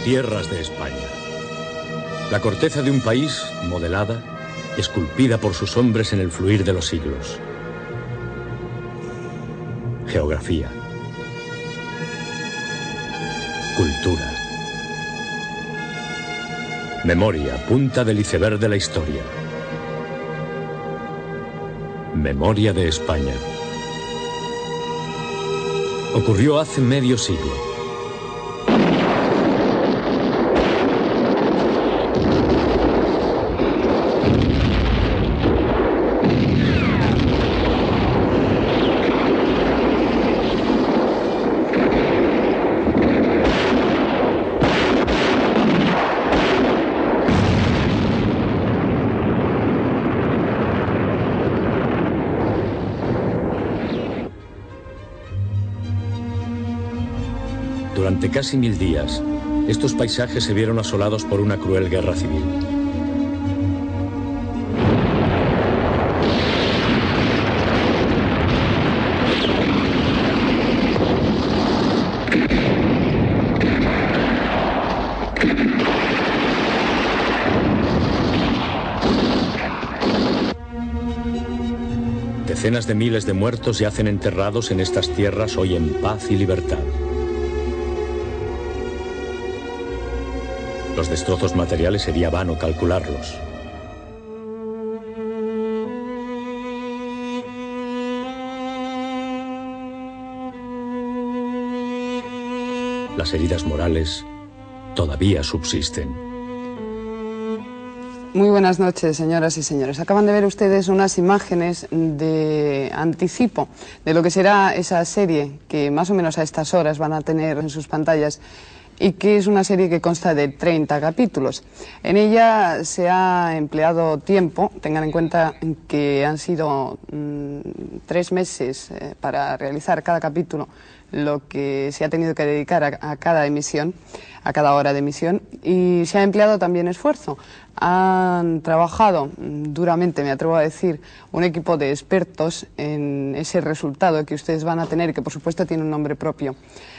Tierras de España. La corteza de un país modelada, esculpida por sus hombres en el fluir de los siglos. Geografía. Cultura. Memoria, punta del iceberg de la historia. Memoria de España. Ocurrió hace medio siglo. Durante casi 1000 días, estos paisajes se vieron asolados por una cruel guerra civil. Decenas de miles de muertos yacen enterrados en estas tierras hoy en paz y libertad. Los destrozos materiales sería vano calcularlos. Las heridas morales todavía subsisten. Muy buenas noches, señoras y señores. Acaban de ver ustedes unas imágenes de anticipo de lo que será esa serie que más o menos a estas horas van a tener en sus pantallas, y que es una serie que consta de 30 capítulos. En ella se ha empleado tiempo, tengan en cuenta que han sido 3 meses para realizar cada capítulo, lo que se ha tenido que dedicar a cada emisión, a cada hora de emisión, y se ha empleado también esfuerzo. Han trabajado duramente, me atrevo a decir, un equipo de expertos en ese resultado que ustedes van a tener, que por supuesto tiene un nombre propio.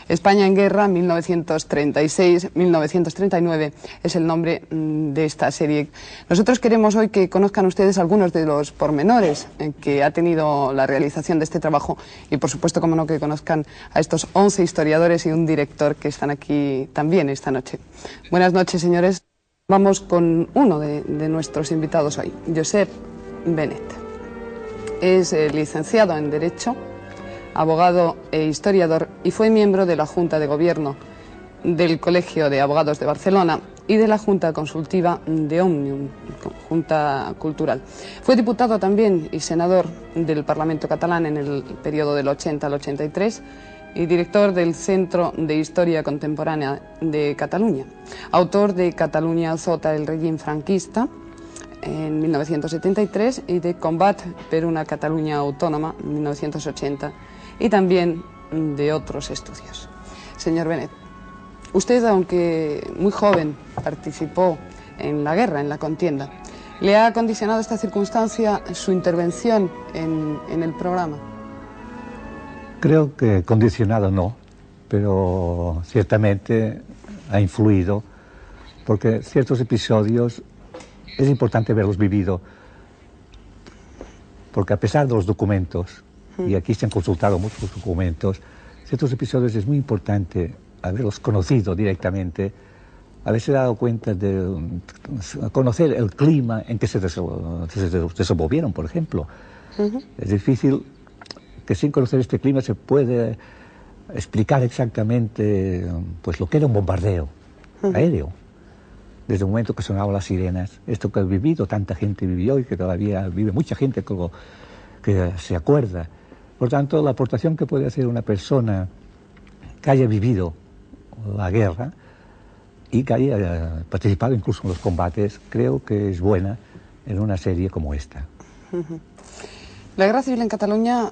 España en Guerra, 1936-1939, es el nombre de esta serie. Nosotros queremos hoy que conozcan ustedes algunos de los pormenores que ha tenido la realización de este trabajo y, por supuesto, como no, que conozcan a estos 11 historiadores y un director que están aquí también esta noche. Buenas noches, señores. Vamos con uno de nuestros invitados hoy, Josep Benet. Es licenciado en Derecho, abogado e historiador, y fue miembro de la Junta de Gobierno del Colegio de Abogados de Barcelona y de la Junta Consultiva de Òmnium, Junta Cultural. Fue diputado también y senador del Parlamento catalán en el periodo del 80 al 83 y director del Centro de Historia Contemporánea de Cataluña. Autor de Cataluña sota el règim franquista en 1973 y de Combat per una Cataluña autónoma en 1980, y también de otros estudios. Señor Benet, usted, aunque muy joven, participó en la guerra, en la contienda. ¿Le ha condicionado esta circunstancia su intervención en el programa? Creo que condicionado no, pero ciertamente ha influido, porque ciertos episodios es importante verlos vivido, porque a pesar de los documentos, y aquí se han consultado muchos documentos, ciertos episodios es muy importante haberlos conocido directamente, haberse dado cuenta de conocer el clima en que se desenvolvieron, por ejemplo. Es difícil que sin conocer este clima se puede explicar exactamente pues lo que era un bombardeo aéreo. Desde el momento que sonaban las sirenas, esto que ha vivido, tanta gente vivió y que todavía vive mucha gente que se acuerda. Por tanto, la aportación que puede hacer una persona que haya vivido la guerra y que haya participado incluso en los combates, creo que es buena en una serie como esta. La guerra civil en Cataluña,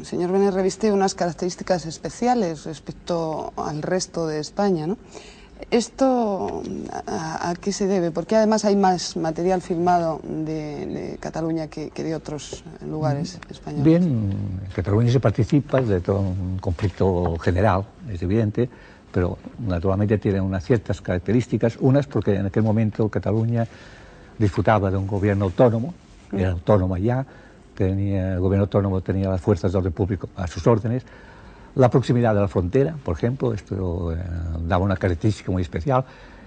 señor Benet, reviste unas características especiales respecto al resto de España, ¿no? ¿Esto a qué se debe? Porque además hay más material filmado de Cataluña que de otros lugares españoles. Bien, en Cataluña se participa de todo un conflicto general, es evidente, pero naturalmente tiene unas ciertas características, unas porque en aquel momento Cataluña disfrutaba de un gobierno autónomo, era autónoma ya, el gobierno autónomo tenía las fuerzas del orden público a sus órdenes, la proximidad de la frontera, por ejemplo, esto daba una característica muy especial,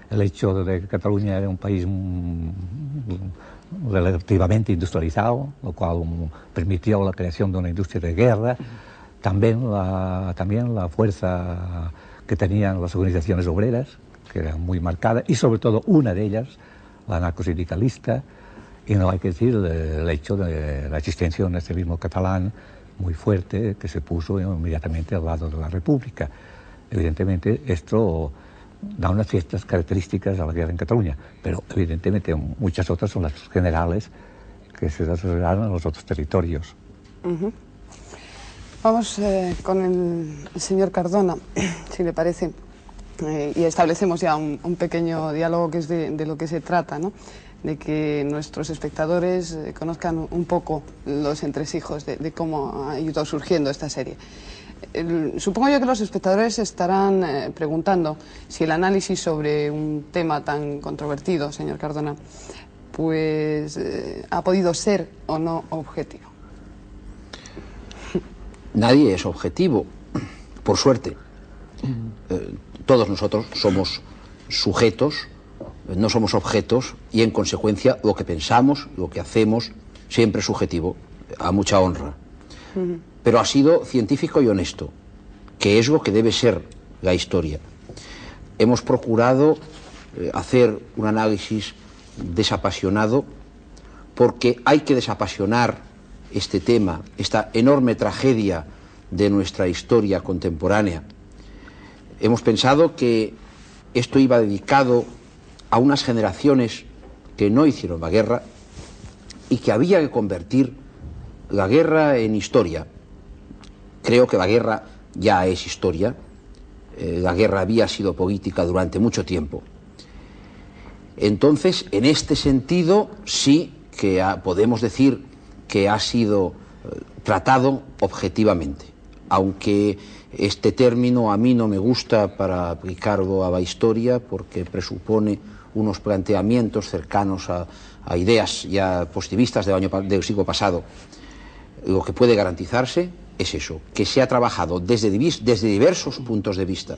el hecho de que Cataluña era un país relativamente industrializado, lo cual permitió la creación de una industria de guerra, también la fuerza que tenían las organizaciones obreras, que era muy marcada, y sobre todo una de ellas, la anarcosindicalista, y no hay que decir el hecho de la existencia de un nacionalismo catalán muy fuerte que se puso inmediatamente al lado de la República. Evidentemente esto da unas ciertas características a la guerra en Cataluña, pero evidentemente muchas otras son las generales que se desarrollaron en los otros territorios. Vamos con el señor Cardona, si le parece, y establecemos ya un pequeño diálogo que es de lo que se trata, ¿no? De que nuestros espectadores conozcan un poco los entresijos de cómo ha ido surgiendo esta serie. Supongo yo que los espectadores estarán preguntando si el análisis sobre un tema tan controvertido, señor Cardona, pues ha podido ser o no objetivo. Nadie es objetivo, por suerte. Todos nosotros somos sujetos, no somos objetos, y en consecuencia lo que pensamos, lo que hacemos, siempre es subjetivo, a mucha honra. Pero ha sido científico y honesto, que es lo que debe ser la historia. Hemos procurado hacer un análisis desapasionado, porque hay que desapasionar este tema, esta enorme tragedia de nuestra historia contemporánea. Hemos pensado que esto iba dedicado a unas generaciones que no hicieron la guerra y que había que convertir la guerra en historia. Creo que la guerra ya es historia, la guerra había sido política durante mucho tiempo. Entonces, en este sentido, sí que podemos decir que ha sido tratado objetivamente, aunque este término a mí no me gusta para aplicarlo a la historia porque presupone unos planteamientos cercanos a ideas ya positivistas del siglo pasado. Lo que puede garantizarse es eso, que se ha trabajado desde diversos puntos de vista,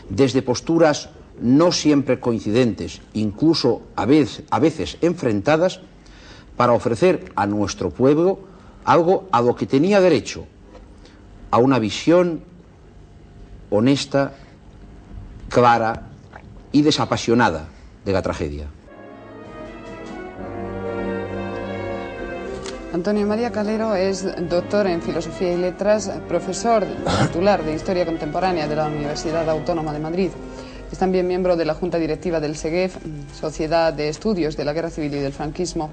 desde posturas no siempre coincidentes, incluso a veces enfrentadas, para ofrecer a nuestro pueblo algo a lo que tenía derecho, a una visión honesta, clara y desapasionada de la tragedia. Antonio María Calero es doctor en Filosofía y Letras, profesor titular de Historia Contemporánea de la Universidad Autónoma de Madrid. Es también miembro de la Junta Directiva del SEGEF, Sociedad de Estudios de la Guerra Civil y del Franquismo.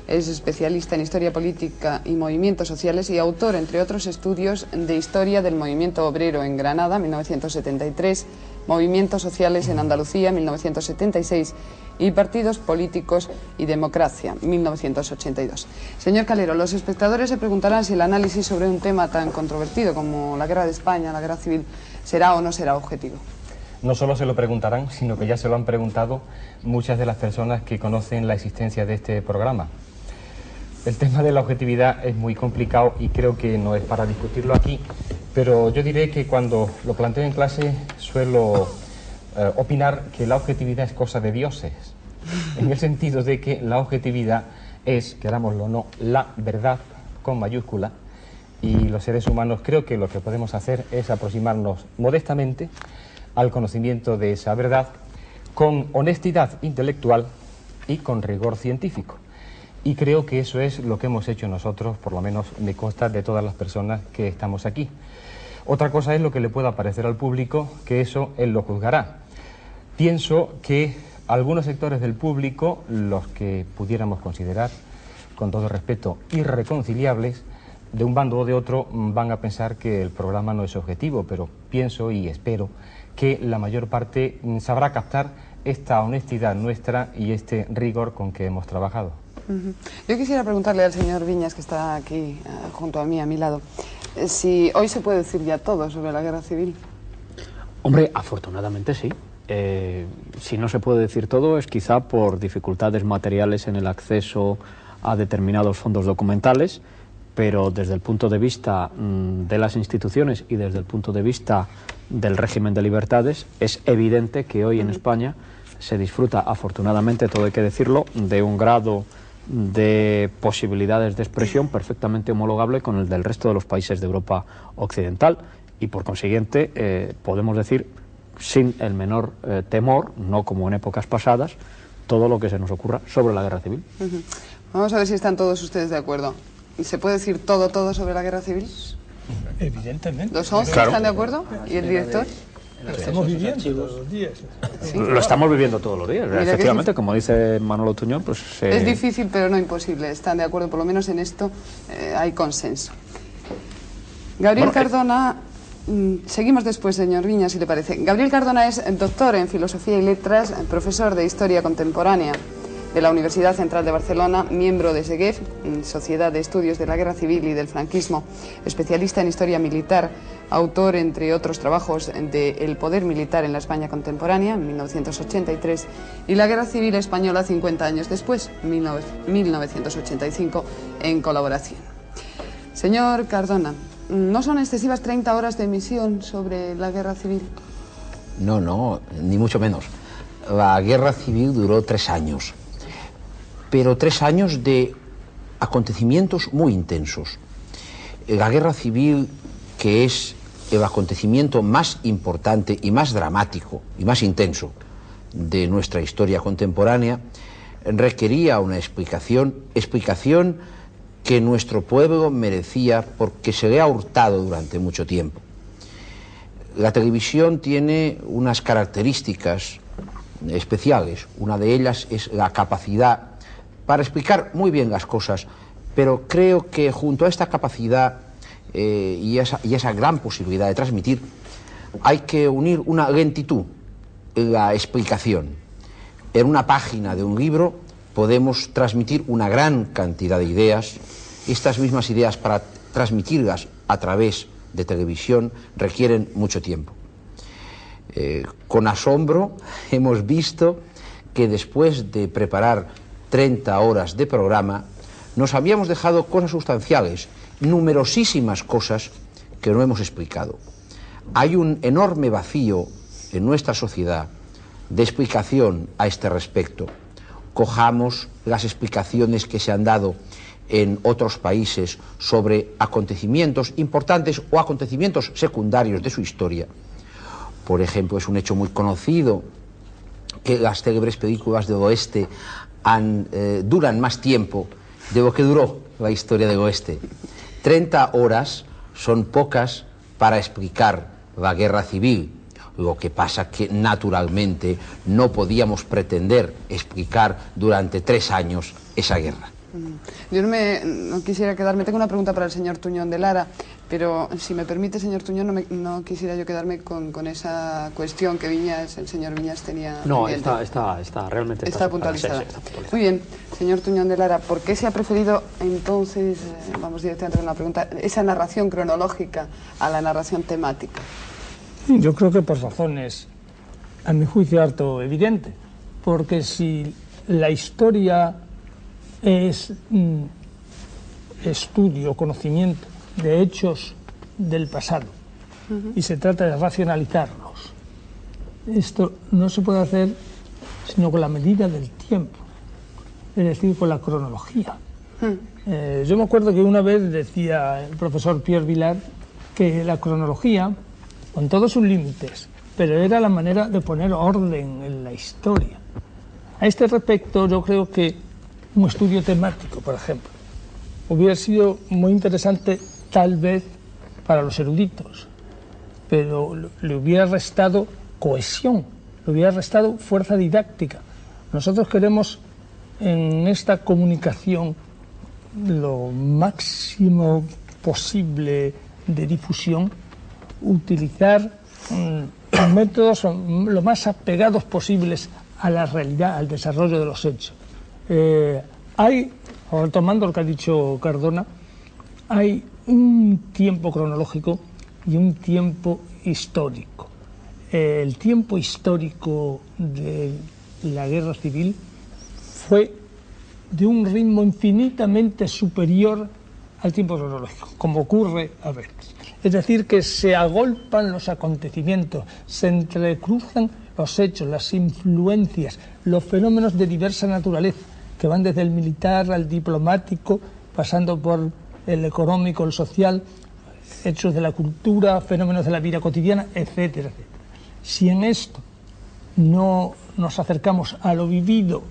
Es especialista en Historia Política y Movimientos Sociales y autor, entre otros estudios, de Historia del Movimiento Obrero en Granada, 1973, Movimientos Sociales en Andalucía, 1976, y Partidos Políticos y Democracia, 1982. Señor Calero, los espectadores se preguntarán si el análisis sobre un tema tan controvertido como la Guerra de España, la Guerra Civil, será o no será objetivo. No solo se lo preguntarán, sino que ya se lo han preguntado muchas de las personas que conocen la existencia de este programa. El tema de la objetividad es muy complicado y creo que no es para discutirlo aquí, pero yo diré que cuando lo planteo en clase suelo opinar que la objetividad es cosa de dioses, en el sentido de que la objetividad es, querámoslo o no, la verdad con mayúscula, y los seres humanos creo que lo que podemos hacer es aproximarnos modestamente al conocimiento de esa verdad con honestidad intelectual y con rigor científico. Y creo que eso es lo que hemos hecho nosotros, por lo menos me consta de todas las personas que estamos aquí. Otra cosa es lo que le pueda parecer al público, que eso él lo juzgará. Pienso que algunos sectores del público, los que pudiéramos considerar, con todo respeto, irreconciliables, de un bando o de otro, van a pensar que el programa no es objetivo, pero pienso y espero que la mayor parte sabrá captar esta honestidad nuestra y este rigor con que hemos trabajado. Yo quisiera preguntarle al señor Viñas, que está aquí junto a mí, a mi lado, si hoy se puede decir ya todo sobre la guerra civil. Hombre, afortunadamente sí. Si no se puede decir todo es quizá por dificultades materiales en el acceso a determinados fondos documentales, pero desde el punto de vista de las instituciones y desde el punto de vista del régimen de libertades, es evidente que hoy en España se disfruta, afortunadamente, todo hay que decirlo, de un grado de posibilidades de expresión perfectamente homologable con el del resto de los países de Europa Occidental, y por consiguiente podemos decir sin el menor temor, no como en épocas pasadas, todo lo que se nos ocurra sobre la guerra civil. Vamos a ver si están todos ustedes de acuerdo. ¿Se puede decir todo sobre la guerra civil? Evidentemente. ¿Los 11 están de acuerdo? ¿Y el director? Lo estamos viviendo todos los días. Sí. Lo estamos viviendo todos los días, Mira, efectivamente, como dice Manolo Tuñón, pues... Es difícil, pero no imposible. Están de acuerdo, por lo menos en esto hay consenso. Gabriel Cardona... Seguimos después, señor Viña, si le parece. Gabriel Cardona es doctor en Filosofía y Letras, profesor de Historia Contemporánea de la Universidad Central de Barcelona, miembro de SEGEF, Sociedad de Estudios de la Guerra Civil y del Franquismo, especialista en Historia Militar, autor, entre otros trabajos, de El poder militar en la España contemporánea, en 1983, y la Guerra Civil Española 50 años después, 1985, en colaboración. Señor Cardona, ¿no son excesivas 30 horas de emisión sobre la guerra civil? No, ni mucho menos. La guerra civil duró 3 años, pero 3 años de acontecimientos muy intensos. La guerra civil, que es el acontecimiento más importante y más dramático y más intenso de nuestra historia contemporánea, requería una explicación que nuestro pueblo merecía porque se le ha hurtado durante mucho tiempo. La televisión tiene unas características especiales. Una de ellas es la capacidad para explicar muy bien las cosas, pero creo que junto a esta capacidad y esa gran posibilidad de transmitir, hay que unir una lentitud en la explicación. En una página de un libro podemos transmitir una gran cantidad de ideas. Estas mismas ideas, para transmitirlas a través de televisión, requieren mucho tiempo. Con asombro hemos visto que después de preparar 30 horas de programa, nos habíamos dejado cosas sustanciales, numerosísimas cosas que no hemos explicado. Hay un enorme vacío en nuestra sociedad de explicación a este respecto. Cojamos las explicaciones que se han dado en otros países sobre acontecimientos importantes o acontecimientos secundarios de su historia. Por ejemplo, es un hecho muy conocido que las célebres películas del oeste duran más tiempo de lo que duró la historia del oeste. 30 horas son pocas para explicar la guerra civil. Lo que pasa que naturalmente no podíamos pretender explicar durante 3 años esa guerra. Yo no quisiera quedarme, tengo una pregunta para el señor Tuñón de Lara, pero si me permite, señor Tuñón, no quisiera yo quedarme con esa cuestión que el señor Viñas tenía. No, pendiente. está realmente está puntualizada. Sí, está puntualizada. Muy bien, señor Tuñón de Lara, ¿por qué se ha preferido entonces, vamos directamente con la pregunta, esa narración cronológica a la narración temática? Yo creo que por razones, a mi juicio, harto evidente, porque si la historia es estudio, conocimiento de hechos del pasado, y se trata de racionalizarlos, esto no se puede hacer sino con la medida del tiempo, es decir, con la cronología. Yo me acuerdo que una vez decía el profesor Pierre Vilar que la cronología, con todos sus límites, pero era la manera de poner orden en la historia. A este respecto, yo creo que un estudio temático, por ejemplo, hubiera sido muy interesante tal vez para los eruditos, pero le hubiera restado cohesión, le hubiera restado fuerza didáctica. Nosotros queremos en esta comunicación lo máximo posible de difusión, utilizar métodos lo más apegados posibles a la realidad, al desarrollo de los hechos. Hay, retomando lo que ha dicho Cardona, hay un tiempo cronológico y un tiempo histórico. el tiempo histórico de la guerra civil fue de un ritmo infinitamente superior al tiempo cronológico, como ocurre a veces. Es decir, que se agolpan los acontecimientos, se entrecruzan los hechos, las influencias, los fenómenos de diversa naturaleza, que van desde el militar al diplomático, pasando por el económico, el social, hechos de la cultura, fenómenos de la vida cotidiana, etcétera, etcétera. Si en esto no nos acercamos a lo vivido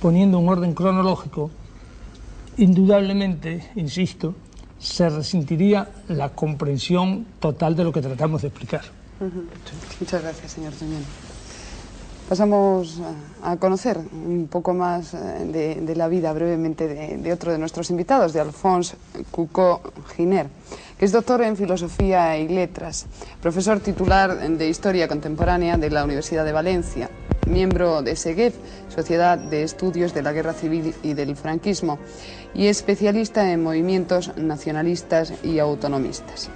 poniendo un orden cronológico, indudablemente, insisto, se resentiría la comprensión total de lo que tratamos de explicar. Muchas gracias, señor Toñón. Pasamos a conocer un poco más de la vida brevemente de otro de nuestros invitados, de Alphonse Cucó-Giner, que es doctor en Filosofía y Letras, profesor titular de Historia Contemporánea de la Universidad de Valencia, miembro de SEGEF, Sociedad de Estudios de la Guerra Civil y del Franquismo, y especialista en movimientos nacionalistas y autonomistas.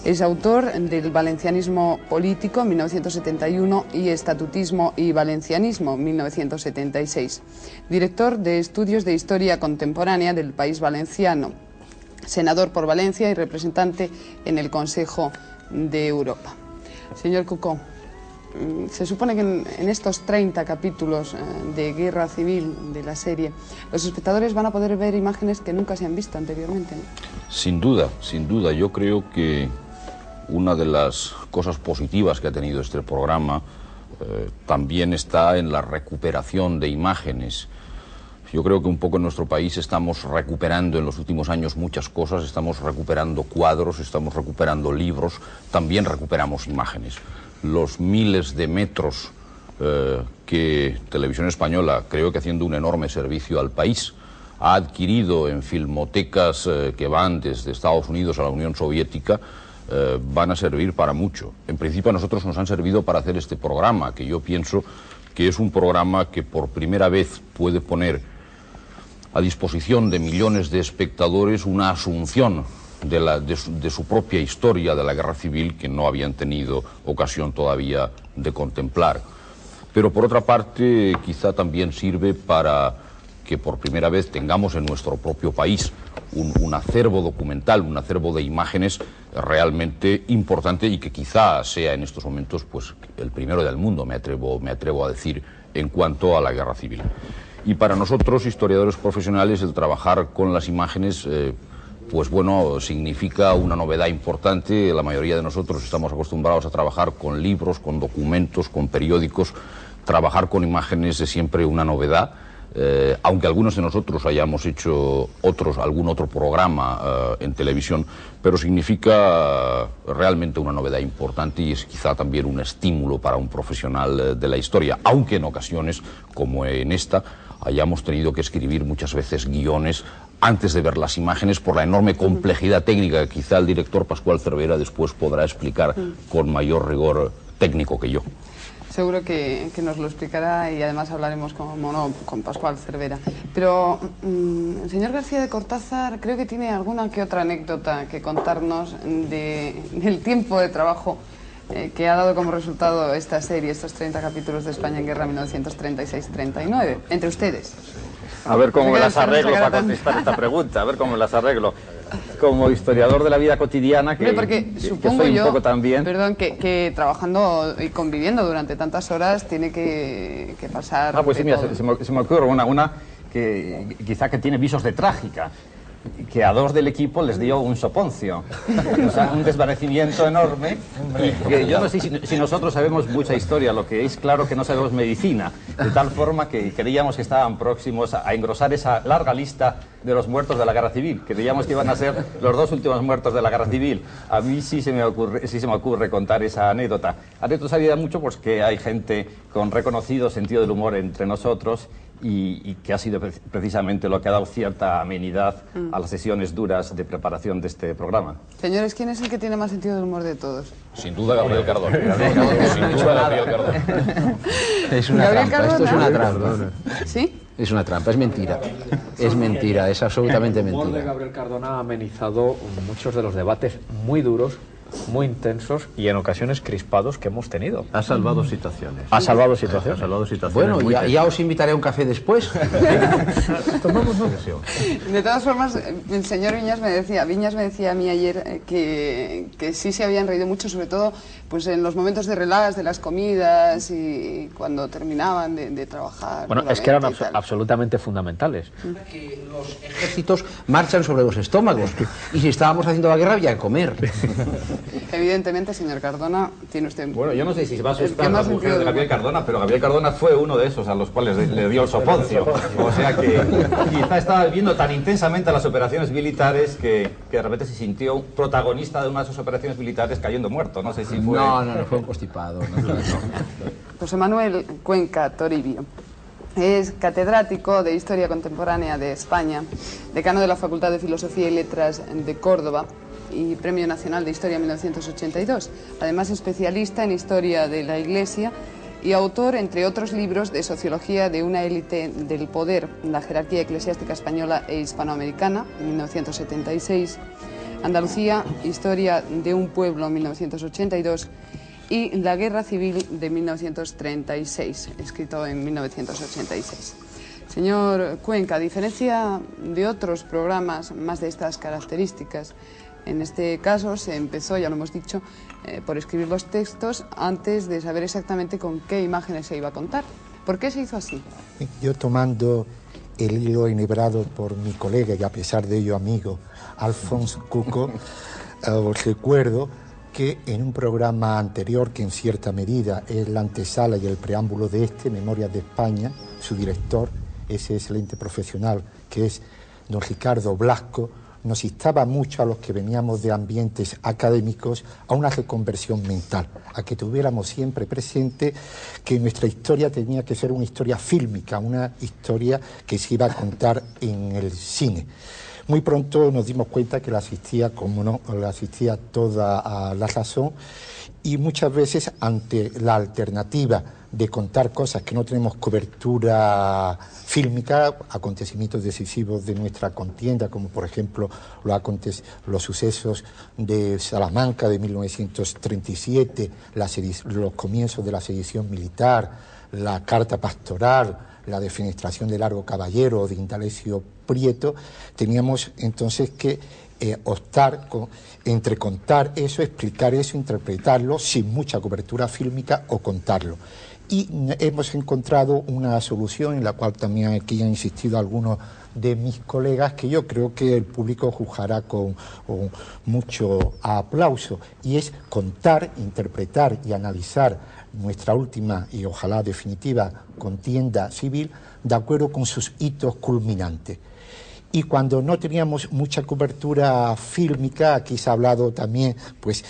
Es autor del Valencianismo político, 1971, y Estatutismo y Valencianismo, 1976. Director de Estudios de Historia Contemporánea del País Valenciano. Senador por Valencia y representante en el Consejo de Europa. Señor Cucó, se supone que en estos 30 capítulos de Guerra Civil de la serie, los espectadores van a poder ver imágenes que nunca se han visto anteriormente, ¿no? Sin duda, sin duda. Yo creo que una de las cosas positivas que ha tenido este programa también está en la recuperación de imágenes. Yo creo que un poco en nuestro país estamos recuperando en los últimos años muchas cosas, estamos recuperando cuadros, estamos recuperando libros, también recuperamos imágenes. Los miles de metros que Televisión Española, creo que haciendo un enorme servicio al país, ha adquirido en filmotecas que van desde Estados Unidos a la Unión Soviética, van a servir para mucho. En principio a nosotros nos han servido para hacer este programa, que yo pienso que es un programa que por primera vez puede poner a disposición de millones de espectadores una asunción de su propia historia de la guerra civil que no habían tenido ocasión todavía de contemplar. Pero por otra parte quizá también sirve para que por primera vez tengamos en nuestro propio país un acervo documental, un acervo de imágenes realmente importante y que quizá sea en estos momentos pues el primero del mundo, me atrevo a decir, en cuanto a la guerra civil. Y para nosotros, historiadores profesionales, el trabajar con las imágenes pues bueno, significa una novedad importante. La mayoría de nosotros estamos acostumbrados a trabajar con libros, con documentos, con periódicos. Trabajar con imágenes es siempre una novedad. Aunque algunos de nosotros hayamos hecho algún otro programa en televisión, pero significa realmente una novedad importante y es quizá también un estímulo para un profesional de la historia, aunque en ocasiones, como en esta, hayamos tenido que escribir muchas veces guiones antes de ver las imágenes por la enorme complejidad técnica que quizá el director Pascual Cervera después podrá explicar con mayor rigor técnico que yo. Seguro que nos lo explicará y además hablaremos con Pascual Cervera. Pero el señor García de Cortázar creo que tiene alguna que otra anécdota que contarnos del tiempo de trabajo que ha dado como resultado esta serie, estos 30 capítulos de España en Guerra 1936-39, entre ustedes. A ver cómo me las arreglo para contestar esta pregunta, a ver cómo me las arreglo. Como historiador de la vida cotidiana, que soy un poco también... Perdón, que trabajando y conviviendo durante tantas horas tiene que pasar... Pues sí, mira, se me ocurre una que quizá que tiene visos de trágica, que a dos del equipo les dio un soponcio, o sea, un desvanecimiento enorme, y que yo no sé si nosotros sabemos mucha historia, lo que es claro que no sabemos medicina, de tal forma que creíamos que estaban próximos a engrosar esa larga lista de los muertos de la guerra civil, creíamos que iban a ser los dos últimos muertos de la guerra civil. A mí sí se me ocurre contar esa anécdota. Anécdota sabía mucho pues que hay gente con reconocido sentido del humor entre nosotros, y que ha sido precisamente lo que ha dado cierta amenidad a las sesiones duras de preparación de este programa. Señores, ¿quién es el que tiene más sentido del humor de todos? Sin duda Gabriel Cardón. Sin duda Gabriel Cardón. Es una trampa, esto es una trampa. ¿Sí? Es una trampa, es mentira. Es mentira, es absolutamente mentira. El humor de Gabriel Cardón ha amenizado muchos de los debates muy duros muy intensos y en ocasiones crispados que hemos tenido. Ha salvado situaciones. Ha salvado situaciones. Ha salvado situaciones. Bueno, ya os invitaré a un café después. Tomamos una ocasión. De todas formas, el señor Viñas me decía a mí ayer que sí se habían reído mucho, sobre todo pues en los momentos de relax, de las comidas y cuando terminaban de trabajar. Bueno, es que eran absolutamente fundamentales. Que los ejércitos marchan sobre los estómagos y si estábamos haciendo la guerra había que comer. Evidentemente, señor Cardona, tiene usted... Bueno, yo no sé si se va a asustar la mujer de Gabriel Cardona, pero Gabriel Cardona fue uno de esos a los cuales le dio el soponcio. O sea que quizá estaba viviendo tan intensamente las operaciones militares que de repente se sintió protagonista de una de sus operaciones militares cayendo muerto. No sé si fue... No, fue un constipado. José Manuel Cuenca Toribio es catedrático de Historia Contemporánea de España, decano de la Facultad de Filosofía y Letras de Córdoba y Premio Nacional de Historia 1982. Además, especialista en Historia de la Iglesia y autor, entre otros libros, de Sociología de una élite del poder, la jerarquía eclesiástica española e hispanoamericana, 1976, Andalucía, Historia de un pueblo, 1982, y La Guerra Civil de 1936, escrito en 1986. Señor Cuenca, a diferencia de otros programas más de estas características, en este caso se empezó, ya lo hemos dicho, por escribir los textos antes de saber exactamente con qué imágenes se iba a contar. ¿Por qué se hizo así? Yo, tomando el hilo enhebrado por mi colega y a pesar de ello amigo, Alfonso Cuco, os recuerdo que en un programa anterior, que en cierta medida es la antesala y el preámbulo de este, Memorias de España, su director, ese excelente profesional que es don Ricardo Blasco, nos instaba mucho a los que veníamos de ambientes académicos a una reconversión mental, a que tuviéramos siempre presente que nuestra historia tenía que ser una historia fílmica, una historia que se iba a contar en el cine. Muy pronto nos dimos cuenta que la asistía, como no, la asistía toda a la razón, y muchas veces ante la alternativa de contar cosas que no tenemos cobertura fílmica, acontecimientos decisivos de nuestra contienda, como por ejemplo los sucesos de Salamanca de 1937, los comienzos de la sedición militar, la carta pastoral, la defenestración de Largo Caballero, de Indalecio Prieto, teníamos entonces que optar entre contar eso, explicar eso, interpretarlo sin mucha cobertura fílmica o contarlo. Y hemos encontrado una solución en la cual también aquí han insistido algunos de mis colegas, que yo creo que el público juzgará con mucho aplauso, y es contar, interpretar y analizar nuestra última y ojalá definitiva contienda civil de acuerdo con sus hitos culminantes. Y cuando no teníamos mucha cobertura fílmica, aquí se ha hablado también, pues,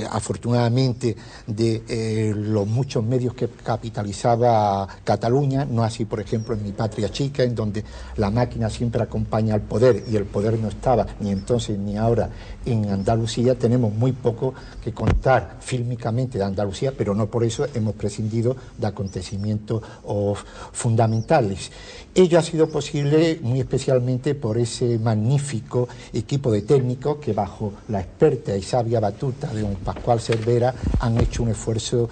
afortunadamente, de los muchos medios que capitalizaba Cataluña, no así, por ejemplo, en mi patria chica, en donde la máquina siempre acompaña al poder y el poder no estaba ni entonces ni ahora en Andalucía. Tenemos muy poco que contar fílmicamente de Andalucía, pero no por eso hemos prescindido de acontecimientos fundamentales. Ello ha sido posible muy especialmente por ese magnífico equipo de técnicos que, bajo la experta y sabia batuta de don Pascual Cervera, han hecho un esfuerzo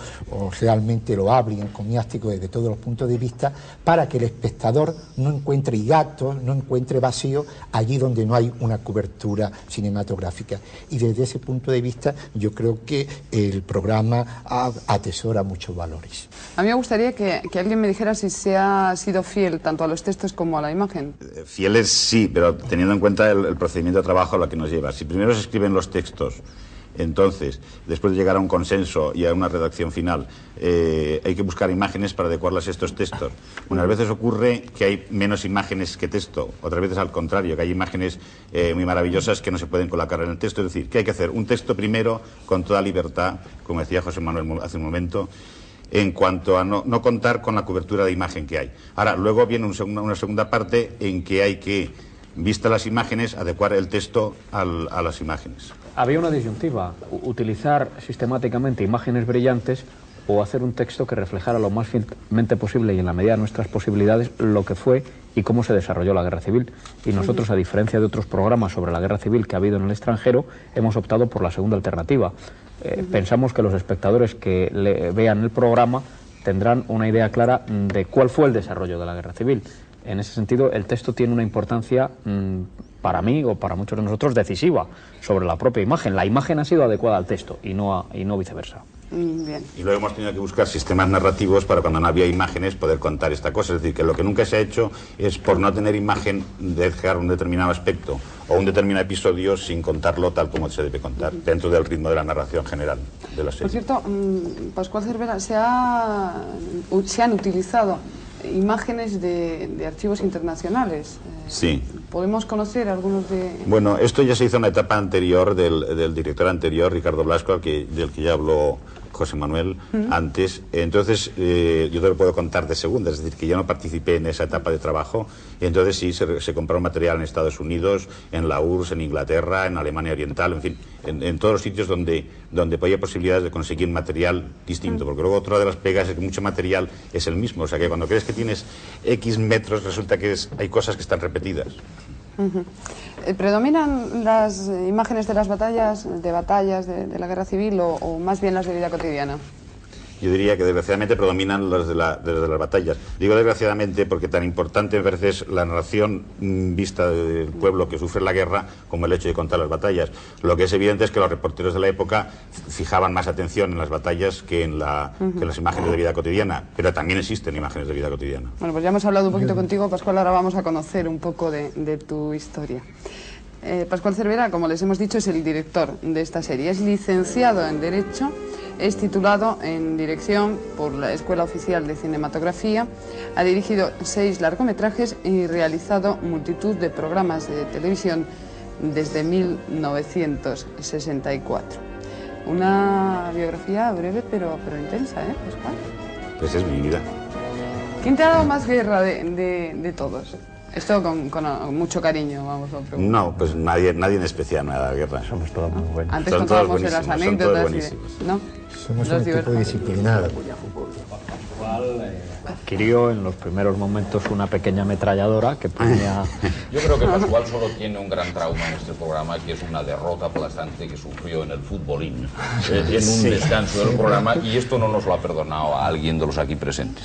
realmente loable y encomiástico desde todos los puntos de vista para que el espectador no encuentre hiatos, no encuentre vacío allí donde no hay una cobertura cinematográfica. Y desde ese punto de vista yo creo que el programa atesora muchos valores. A mí me gustaría que alguien me dijera si se ha sido fiel tanto a los textos como a la imagen. Fieles sí, pero teniendo en cuenta el procedimiento de trabajo a lo que nos lleva. Si primero se escriben los textos, entonces, después de llegar a un consenso y a una redacción final, hay que buscar imágenes para adecuarlas a estos textos. Unas veces ocurre que hay menos imágenes que texto, otras veces al contrario, que hay imágenes muy maravillosas que no se pueden colocar en el texto. Es decir, que hay que hacer un texto primero con toda libertad, como decía José Manuel hace un momento, en cuanto a no contar con la cobertura de imagen que hay. Ahora, luego viene una segunda parte en que hay que, vistas las imágenes, adecuar el texto a las imágenes. Había una disyuntiva, utilizar sistemáticamente imágenes brillantes o hacer un texto que reflejara lo más fielmente posible y en la medida de nuestras posibilidades lo que fue y cómo se desarrolló la guerra civil. Y nosotros, a diferencia de otros programas sobre la guerra civil que ha habido en el extranjero, hemos optado por la segunda alternativa. Pensamos que los espectadores que vean el programa tendrán una idea clara de cuál fue el desarrollo de la guerra civil. En ese sentido, el texto tiene una importancia, para mí o para muchos de nosotros, decisiva sobre la propia imagen. La imagen ha sido adecuada al texto y no viceversa. Bien. Y luego hemos tenido que buscar sistemas narrativos para cuando no había imágenes poder contar esta cosa. Es decir, que lo que nunca se ha hecho es, por no tener imagen, dejar un determinado aspecto o un determinado episodio sin contarlo tal como se debe contar, dentro del ritmo de la narración general de la serie. Por cierto, Pascual Cervera, se han utilizado imágenes de archivos internacionales. Sí. ¿Podemos conocer algunos de...? Bueno, esto ya se hizo en la etapa anterior del director anterior, Ricardo Blasco, del que ya habló José Manuel antes. Entonces, yo te lo puedo contar de segunda, es decir, que yo no participé en esa etapa de trabajo. Y entonces sí, se compró material en Estados Unidos, en la URSS, en Inglaterra, en Alemania Oriental, en fin, en todos los sitios donde había posibilidades de conseguir material distinto. Porque luego otra de las pegas es que mucho material es el mismo. O sea, que cuando crees que tienes X metros, resulta que hay cosas que están repetidas. ¿Predominan las imágenes de las batallas, de la guerra civil o más bien las de vida cotidiana? Yo diría que desgraciadamente predominan las de las batallas. Digo desgraciadamente porque tan importante me parece es la narración vista del pueblo que sufre la guerra como el hecho de contar las batallas. Lo que es evidente es que los reporteros de la época fijaban más atención en las batallas que en las imágenes de vida cotidiana, pero también existen imágenes de vida cotidiana. Bueno, pues ya hemos hablado un poquito contigo, Pascual, ahora vamos a conocer un poco de tu historia. Pascual Cervera, como les hemos dicho, es el director de esta serie. Es licenciado en Derecho, es titulado en Dirección por la Escuela Oficial de Cinematografía, ha dirigido 6 largometrajes y realizado multitud de programas de televisión desde 1964. Una biografía breve pero intensa, Pascual? Pues es mi vida. ¿Quién te ha dado más guerra de todos? Esto con mucho cariño, vamos a preguntar. No, pues nadie en especial me ha dado guerra. Somos todos muy buenos. Antes contábamos de las anécdotas. ¿No? Somos un equipo disciplinado. Adquirió en los primeros momentos una pequeña ametralladora que ponía... Yo creo que Pascual solo tiene un gran trauma en este programa, que es una derrota aplastante que sufrió en el futbolín, en un descanso del programa, y esto no nos lo ha perdonado a alguien de los aquí presentes.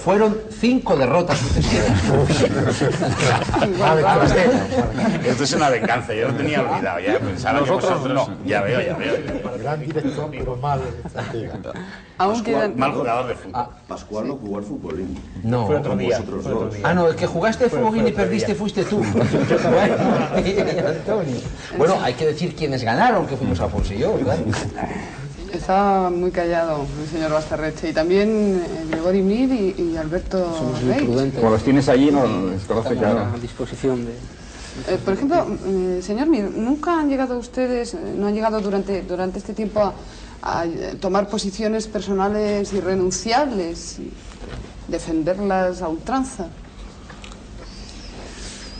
Fueron 5 derrotas sucesivas. Esto es una venganza, yo no tenía olvidado, ya pensaba Nosotros que vosotros no. Ya veo. Gran director, pero mal. Mal jugador de fútbol. Pascual no jugó al futbolín. No, fue otro día. Ah, no, el que jugaste al futbolín y perdiste fuiste tú. Bueno, hay que decir quiénes ganaron, que fuimos Alfonso y yo, ¿verdad? Estaba muy callado el señor Bastarreche y también Gregory Mir y Alberto Rey. Como los tienes allí, no los conoces ya. A disposición de... Por ejemplo, señor Mir, ¿nunca han llegado ustedes, no han llegado durante este tiempo a tomar posiciones personales irrenunciables y defenderlas a ultranza?